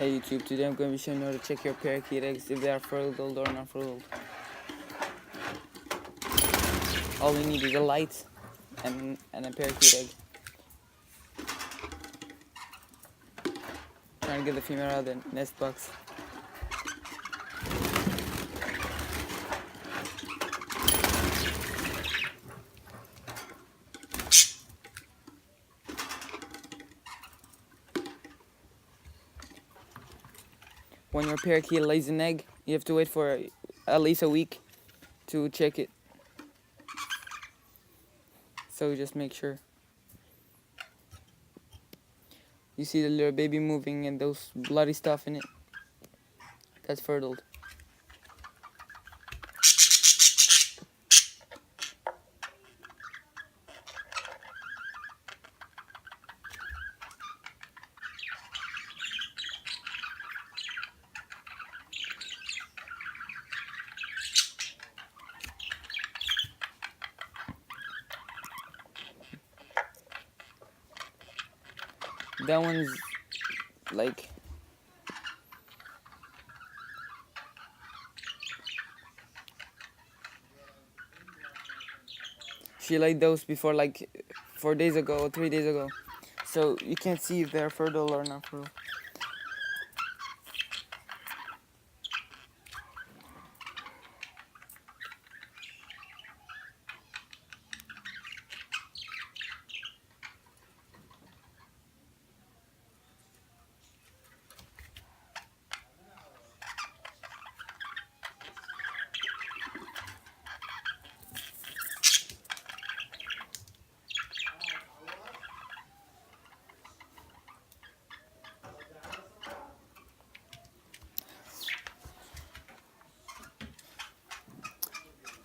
Hey YouTube, today I'm going to be showing you how to check your parakeet eggs if they are fertile or not fertile. All we need is a light and a parakeet egg. Trying to get the female out of the nest box. When your parakeet lays an egg, you have to wait for at least a week to check it. So just make sure. You see the little baby moving and those bloody stuff in it. That's fertile. That one's like she laid those before like 4 days ago or 3 days ago. So you can't see if they're fertile or not fertile.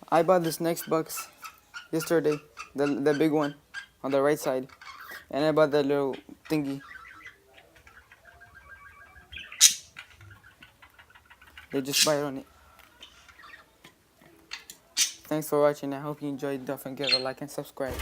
I bought this next box yesterday, the big one on the right side, and I bought the little thingy. They just bite on it. Thanks for watching. I hope you enjoyed. Don't forget to like and subscribe.